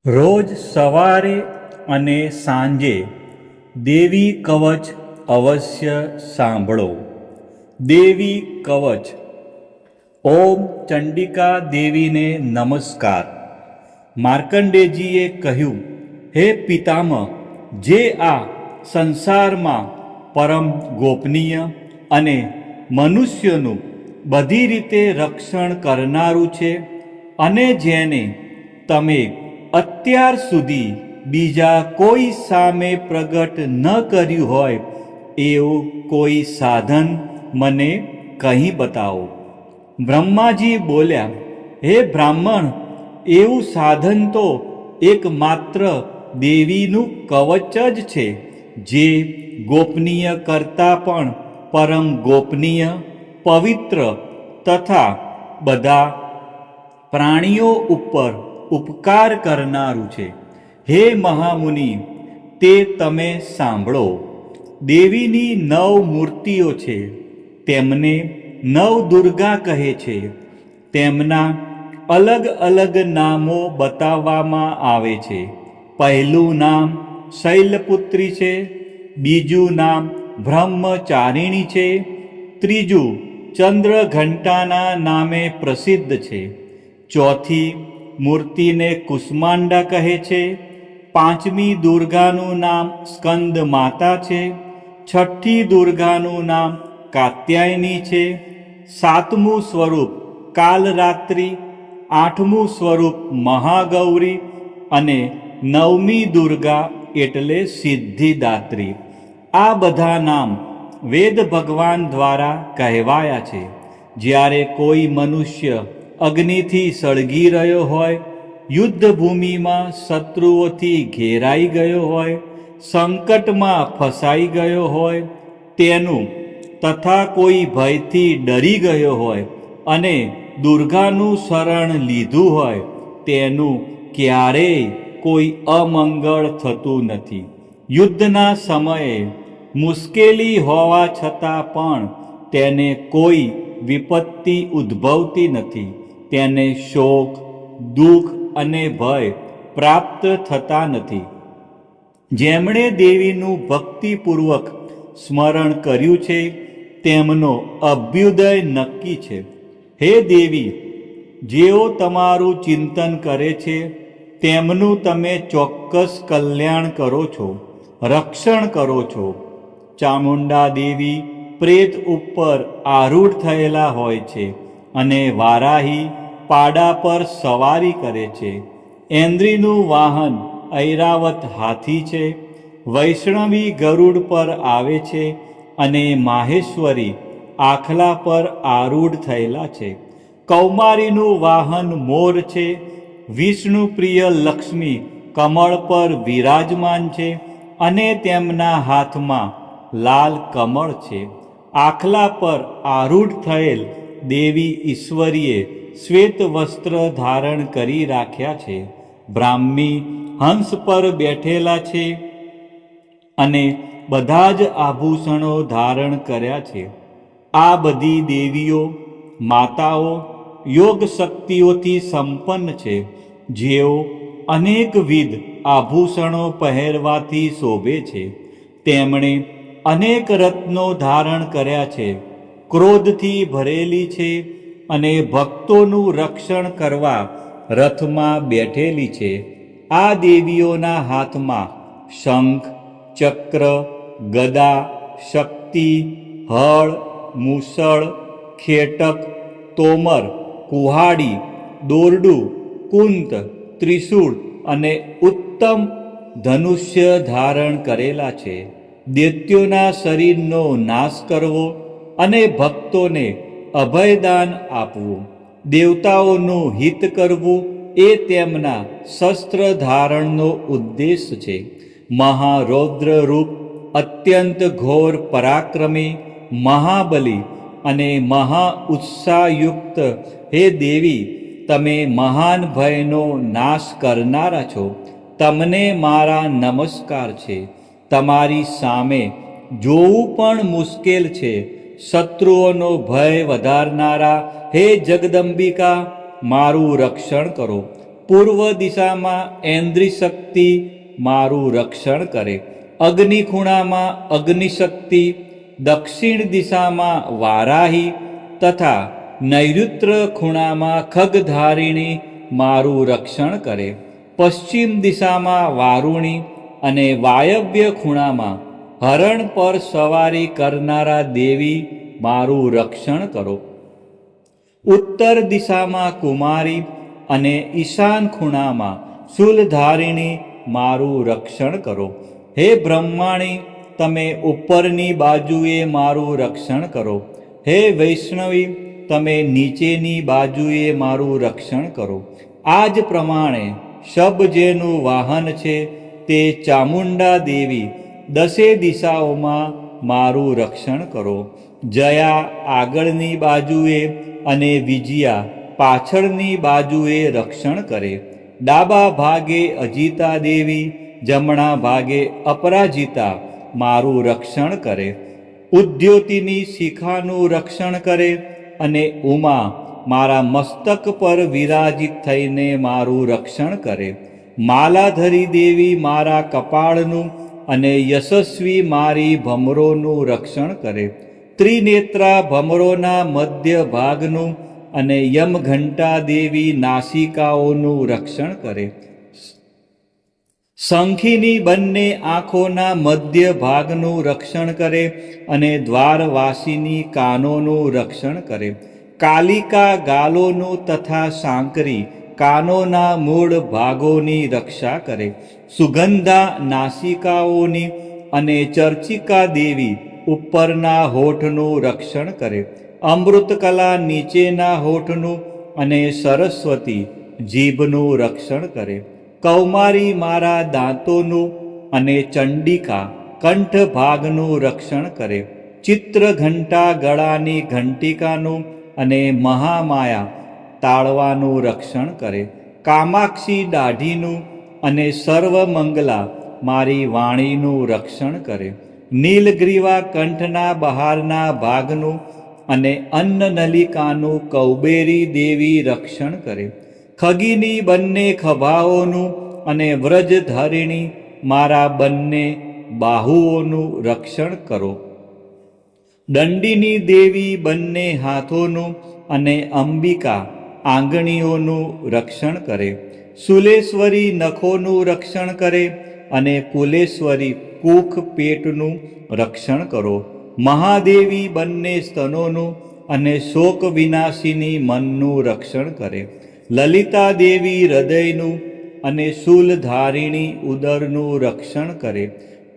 રોજ સવારે અને સાંજે દેવી કવચ અવશ્ય સાંભળો. દેવી કવચ. ઓમ ચંડિકા દેવીને નમસ્કાર. માર્કંડેયજીએ કહ્યું, હે પિતામહ, જે આ સંસારમાં પરમ ગોપનીય અને મનુષ્યનું બધી રીતે રક્ષણ કરનારું છે અને જેને તમે અત્યાર સુધી બીજા કોઈ સામે પ્રગટ ન કર્યું હોય એવું કોઈ સાધન મને કહી બતાવો. બ્રહ્માજી બોલ્યા, હે બ્રાહ્મણ, એવું સાધન તો એકમાત્ર દેવીનું કવચ જ છે, જે ગોપનીય કરતાં પણ પરમ ગોપનીય, પવિત્ર તથા બધા પ્રાણીઓ ઉપર ઉપકાર કરનારું છે. હે મહામુનિ, તે તમે સાંભળો. દેવીની 9 મૂર્તિઓ છે. તેમને 9 દુર્ગા કહે છે. તેમના અલગ અલગ નામો બતાવવામાં આવે છે. પહેલું નામ શૈલપુત્રી છે, બીજું નામ બ્રહ્મચારિણી છે, ત્રીજું ચંદ્રઘંટાના નામે પ્રસિદ્ધ છે, ચોથી મૂર્તિને કુષ્માંડા કહે છે, પાંચમી દુર્ગાનું નામ સ્કંદ માતા છે, છઠ્ઠી દુર્ગાનું નામ કાત્યાયની છે, સાતમું સ્વરૂપ કાલરાત્રિ, આઠમું સ્વરૂપ મહાગૌરી અને નવમી દુર્ગા એટલે સિદ્ધિદાત્રી. આ બધા નામ વેદ ભગવાન દ્વારા કહેવાયા છે. જ્યારે કોઈ મનુષ્ય અગ્નિથી સળગી રહ્યો હોય, યુદ્ધભૂમિમાં શત્રુઓથી ઘેરાઈ ગયો હોય, સંકટમાં ફસાઈ ગયો હોય તેનું, તથા કોઈ ભયથી ડરી ગયો હોય અને દુર્ગાનું શરણ લીધું હોય તેનું ક્યારેય કોઈ અમંગળ થતું નથી. યુદ્ધના સમયે મુશ્કેલી હોવા છતાં પણ તેને કોઈ વિપત્તિ ઉદ્ભવતી નથી. તેને શોક, દુઃખ અને ભય પ્રાપ્ત થતા નથી. જેમણે દેવીનું ભક્તિપૂર્વક સ્મરણ કર્યું છે તેમનો અભ્યુદય નક્કી છે. હે દેવી, જેઓ તમારું ચિંતન કરે છે તેમનું તમે ચોક્કસ કલ્યાણ કરો છો, રક્ષણ કરો છો. ચામુંડા દેવી પ્રેત ઉપર આરૂઢ થયેલા હોય છે અને વારાહી પાડા પર સવારી કરે છે. ઐન્દ્રીનું વાહન ઐરાવત હાથી છે, વૈષ્ણવી ગરુડ પર આવે છે અને માહેશ્વરી આખલા પર આરૂઢ થયેલા છે. કૌમારીનું વાહન મોર છે, વિષ્ણુ પ્રિય લક્ષ્મી કમળ પર વિરાજમાન છે અને તેમના હાથમાં લાલ કમળ છે. આખલા પર આરૂઢ થયેલ દેવી ઈશ્વરીએ શ્વેત વસ્ત્ર ધારણ કરી રાખ્યા છે. બ્રાહ્મી હંસ પર બેઠેલા છે અને બધા જ આભૂષણો ધારણ કર્યા છે. આ બધી દેવીઓ માતાઓ યોગ શક્તિઓથી સંપન્ન છે, જેઓ અનેકવિધ આભૂષણો પહેરવાથી શોભે છે. તેમણે અનેક રત્નો ધારણ કર્યા છે, ક્રોધથી ભરેલી છે અને ભક્તોનું રક્ષણ કરવા રથમાં બેઠેલી છે. આ દેવીઓના હાથમાં શંખ, ચક્ર, ગદા, શક્તિ, હળ, મૂસળ, ખેટક, તોમર, કુહાડી, દોરડું, કુંત, ત્રિશૂળ અને ઉત્તમ ધનુષ્ય ધારણ કરેલા છે. દૈત્યોના શરીરનો નાશ કરવો અને ભક્તોને અભયદાન આપવું, દેવતાઓનું હિત કરવું એ તેમના શસ્ત્ર ધારણનો ઉદ્દેશ છે. મહારૌદ્ર રૂપ, અત્યંત ઘોર પરાક્રમી, મહાબલી અને મહા ઉત્સાહયુક્ત હે દેવી, તમે મહાન ભયનો નાશ કરનારા છો. તમને મારા નમસ્કાર છે. તમારી સામે જોવું પણ મુશ્કેલ છે. શત્રુઓનો ભય વધારનારા હે જગદંબિકા, મારું રક્ષણ કરો. પૂર્વ દિશામાં ઐન્દ્રિશક્તિ મારું રક્ષણ કરે. અગ્નિ ખૂણામાં અગ્નિશક્તિ, દક્ષિણ દિશામાં વારાહી તથા નૈઋત્ય ખૂણામાં ખગધારિણી મારું રક્ષણ કરે. પશ્ચિમ દિશામાં વારુણી અને વાયવ્ય ખૂણામાં હરણ પર સવારી કરનારા દેવી મારું રક્ષણ કરો. ઉત્તર દિશામાં કુમારી અને ઈશાન ખૂણામાં શૂલધારિણી મારું રક્ષણ કરો. હે બ્રહ્માણી, તમે ઉપરની બાજુએ મારું રક્ષણ કરો. હે વૈષ્ણવી, તમે નીચેની બાજુએ મારું રક્ષણ કરો. આ જ પ્રમાણે શબ જેનું વાહન છે તે ચામુંડા દેવી દસે દિશાઓમાં મારું રક્ષણ કરો. જયા આગળની બાજુએ અને વિજયા પાછળની બાજુએ રક્ષણ કરે. ડાબા ભાગે અજિતા દેવી, જમણા ભાગે અપરાજિતા મારું રક્ષણ કરે. ઉદ્યોતિની શિખાનું રક્ષણ કરે અને ઉમા મારા મસ્તક પર વિરાજિત થઈને મારું રક્ષણ કરે. માલાધરી દેવી મારા કપાળનું અને યશસ્વી મારી ભમરોનું રક્ષણ કરે. ત્રિનેત્રા ભમરોના મધ્ય ભાગનું અને યમઘંટા દેવી નાસિકાઓનું રક્ષણ કરે. શંખીની બંને આંખોના મધ્ય ભાગનું રક્ષણ કરે અને દ્વારવાસીની કાનોનું રક્ષણ કરે. કાલિકા ગાલોનું તથા સાંકરી કાનોના મૂળ ભાગોની રક્ષા કરે. સુગંધા નાસિકાઓની અને ચર્ચિકા દેવી ઉપરના હોઠનું રક્ષણ કરે. અમૃતકલા નીચેના હોઠનું અને સરસ્વતી જીભનું રક્ષણ કરે. કૌમારી મારા દાંતોનું અને ચંડિકા કંઠ ભાગનું રક્ષણ કરે. ચિત્રઘંટા ગળાની ઘંટિકાનું અને મહામાયા તાળવાનું રક્ષણ કરે. કામાક્ષી દાઢીનું અને સર્વમંગલા મારી વાણીનું રક્ષણ કરે. નીલગ્રીવા કંઠના બહારના ભાગનું અને અન્નનલિકાનું કૌબેરી દેવી રક્ષણ કરે. ખગીની બંને ખભાઓનું અને વ્રજધારિણી મારા બંને બાહુઓનું રક્ષણ કરો. દંડિની દેવી બંને હાથોનું અને અંબિકા આંગળીઓનું રક્ષણ કરે. શુલેશ્વરી નખોનું રક્ષણ કરે અને કુલેશ્વરી કુખ પેટનું રક્ષણ કરો. મહાદેવી બંને સ્તનોનું અને શોક વિનાશિની મનનું રક્ષણ કરે. લલિતા દેવી હૃદયનું અને શૂલધારિણી ઉદરનું રક્ષણ કરે.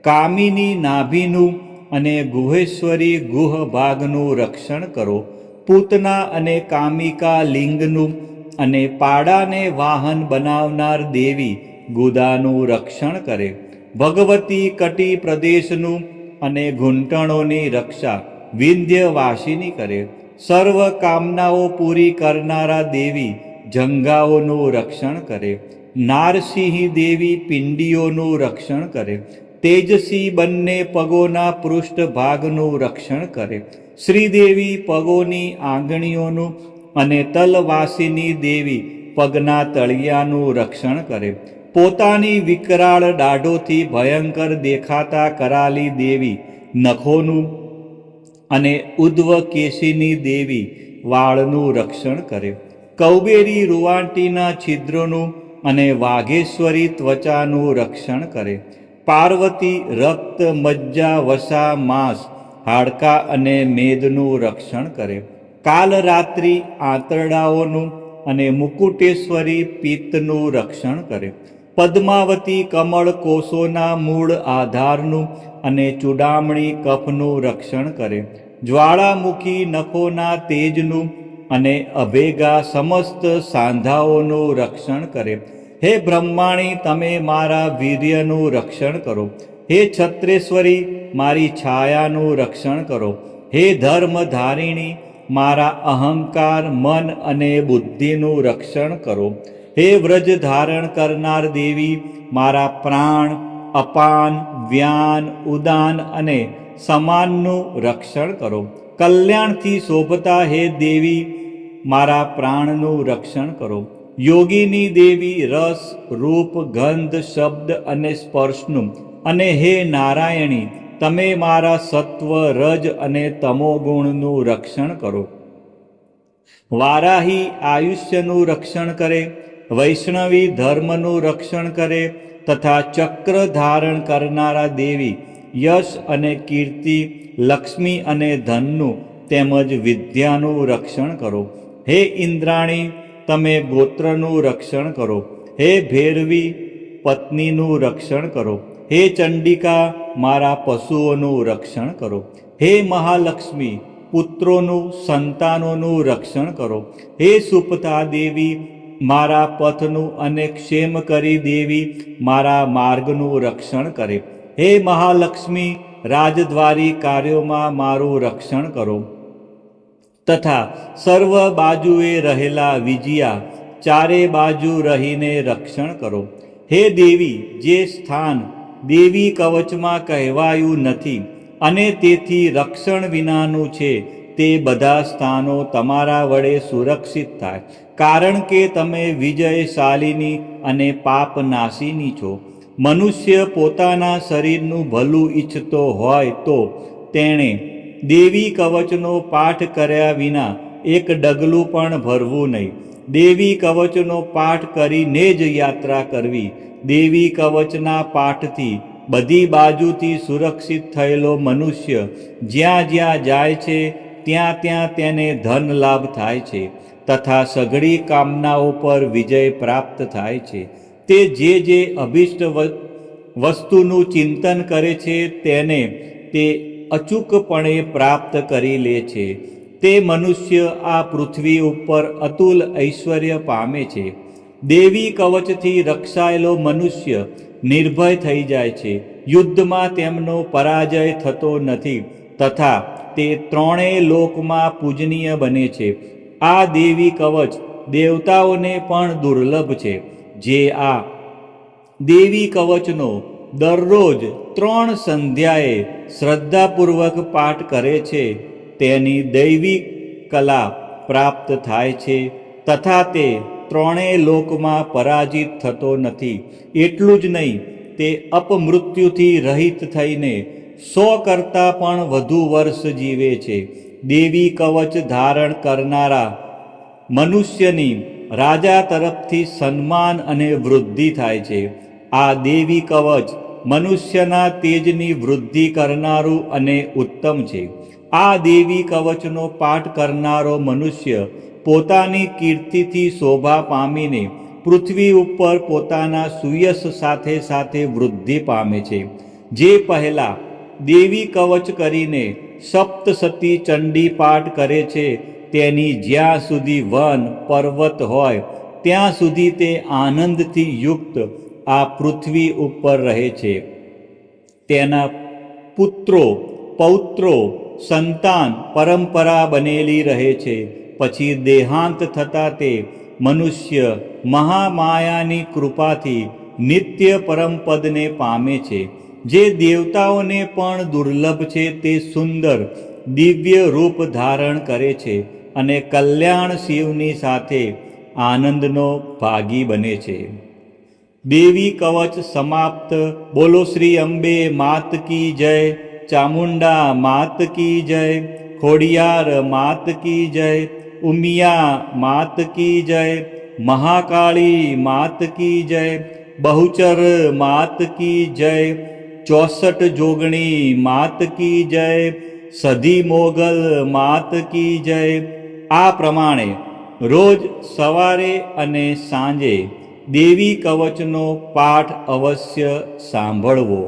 કામિની નાભીનું અને ગુહેશ્વરી ગુહ ભાગનું રક્ષણ કરો. પૂતના અને કામિકા લિંગનું અને પાડાને વાહન બનાવનાર દેવી ગુદાનું રક્ષણ કરે. ભગવતી કટી પ્રદેશનું અને ઘૂંટણોની રક્ષા વિંધ્યવાસિની કરે. સર્વ કામનાઓ પૂરી કરનારા દેવી જંઘાઓનું રક્ષણ કરે. નારસિંહ દેવી પિંડીઓનું રક્ષણ કરે. તેજસી બંને પગોના પૃષ્ઠ ભાગનું રક્ષણ કરે. શ્રીદેવી પગોની આંગળીઓનું અને તલવાસિની દેવી પગના તળિયાનું રક્ષણ કરે. પોતાની વિકરાળ દાઢોથી ભયંકર દેખાતા કરાલી દેવી નખોનું અને ઉદ્ધવકેશીની દેવી વાળનું રક્ષણ કરે. કૌબેરી રૂવાંટીના છિદ્રોનું અને વાઘેશ્વરી ત્વચાનું રક્ષણ કરે. પાર્વતી રક્ત, મજ્જા, વસા, માંસ, હાડકાં અને મેદનું રક્ષણ કરે. કાલરાત્રિ આંતરડાઓનું અને મુકુટેશ્વરી પિત્તનું રક્ષણ કરે. પદ્માવતી કમળ કોષોના મૂળ આધારનું અને ચૂડામણી કફનું રક્ષણ કરે. જ્વાળામુખી નખોના તેજનું અને અભેગા સમસ્ત સાંધાઓનું રક્ષણ કરે. હે બ્રહ્માણી, તમે મારા વીર્યનું રક્ષણ કરો. હે છત્રેશ્વરી, મારી છાયાનું રક્ષણ કરો. હે ધર્મધારિણી, મારા અહંકાર, મન અને બુદ્ધિનું રક્ષણ કરો. હે વ્રજ ધારણ કરનાર દેવી, મારા પ્રાણ, અપાન, વ્યાન, ઉદાન અને સમાનનું રક્ષણ કરો. કલ્યાણથી શોભતા હે દેવી, મારા પ્રાણનું રક્ષણ કરો. યોગીની દેવી રસ, રૂપ, ગંધ, શબ્દ અને સ્પર્શનું, અને હે નારાયણી, તમે મારા સત્વ, રજ અને તમોગુણનું રક્ષણ કરો. વારાહી આયુષ્યનું રક્ષણ કરે, વૈષ્ણવી ધર્મનું રક્ષણ કરે, તથા ચક્ર ધારણ કરનારા દેવી યશ અને કીર્તિ, લક્ષ્મી અને ધનનું તેમજ વિદ્યાનું રક્ષણ કરો. હે ઇન્દ્રાણી, તમે ગોત્રનું રક્ષણ કરો. હે ભૈરવી, પત્નીનું રક્ષણ કરો. હે ચંડિકા, મારા પશુઓનું રક્ષણ કરો. હે મહાલક્ષ્મી, પુત્રોનું, સંતાનોનું રક્ષણ કરો. હે સુપથા દેવી, મારા પથનું, અને ક્ષેમકરી દેવી, મારા માર્ગનું રક્ષણ કરે. હે મહાલક્ષ્મી, રાજદ્વારી કાર્યોમાં મારું રક્ષણ કરો. તથા સર્વ બાજુએ રહેલા વિજયા, ચારે બાજુ રહીને રક્ષણ કરો. હે દેવી, જે સ્થાન દેવી કવચમાં કહેવાયું નથી અને તેથી રક્ષણ વિનાનું છે, તે બધા સ્થાનો તમારા વડે સુરક્ષિત થાય, કારણ કે તમે વિજયશાલિની અને પાપનાશીની છો. મનુષ્ય પોતાના શરીરનું ભલું ઈચ્છતો હોય તો તેણે દેવી કવચનો પાઠ કર્યા વિના એક ડગલું પણ ભરવું નહીં. દેવી કવચનો પાઠ કરીને જ યાત્રા કરવી. દેવી કવચના પાઠથી બધી બાજુથી સુરક્ષિત થયેલો મનુષ્ય જ્યાં જ્યાં જાય છે ત્યાં ત્યાં તેને ધન લાભ થાય છે તથા સઘળી કામનાઓ પર વિજય પ્રાપ્ત થાય છે. તે જે અભિષ્ટ વસ્તુનું ચિંતન કરે છે તેને તે અચૂકપણે પ્રાપ્ત કરી લે છે. તે મનુષ્ય આ પૃથ્વી ઉપર અતુલ ઐશ્વર્ય પામે છે. દેવી કવચથી રક્ષાયેલો મનુષ્ય નિર્ભય થઈ જાય છે. યુદ્ધમાં તેમનો પરાજય થતો નથી તથા તે ત્રણેય લોકમાં પૂજનીય બને છે. આ દેવી કવચ દેવતાઓને પણ દુર્લભ છે. જે આ દેવી કવચનો દરરોજ 3 સંધ્યાએ શ્રદ્ધાપૂર્વક પાઠ કરે છે તેની દૈવી કલા પ્રાપ્ત થાય છે તથા તે ત્રણેય લોકમાં પરાજિત થતો નથી. એટલું જ નહીં, તે અપમૃત્યુથી રહિત થઈને 100 કરતાં પણ વધુ વર્ષ જીવે છે. દેવી કવચ ધારણ કરનારા મનુષ્યની રાજા તરફથી સન્માન અને વૃદ્ધિ થાય છે. આ દેવી કવચ મનુષ્યના તેજની વૃદ્ધિ કરનારું અને ઉત્તમ છે. આ દેવી કવચનો પાઠ કરનારો મનુષ્ય પોતાની કીર્તિથી શોભા પામીને પૃથ્વી ઉપર પોતાના સુયશ સાથે સાથે વૃદ્ધિ પામે છે. જે પહેલાં દેવી કવચ કરીને સપ્તસતી ચંડી પાઠ કરે છે તેની જ્યાં સુધી વન પર્વત હોય ત્યાં સુધી તે આનંદથી યુક્ત આ પૃથ્વી ઉપર રહે છે. તેના પુત્રો પૌત્રો સંતાન પરંપરા બનેલી રહે છે. પછી દેહાંત થતાં તે મનુષ્ય મહામાયાની કૃપાથી નિત્ય પરમપદને પામે છે. જે દેવતાઓને પણ દુર્લભ છે તે સુંદર દિવ્ય રૂપ ધારણ કરે છે અને કલ્યાણ શિવની સાથે આનંદનો ભાગી બને છે. દેવી કવચ સમાપ્ત. બોલો શ્રી અંબે માત કી જય, ચામુંડા માત કી જય, ખોડિયાર માત કી જય, ઉમિયા માત કી જય, મહાકાળી માત કી જય, બહુચર માત કી જય, 64 જોગણી માત કી જય, સધી મોગલ માત કી જય. આ પ્રમાણે રોજ સવારે અને સાંજે દેવી કવચનો પાઠ અવશ્ય સાંભળવો.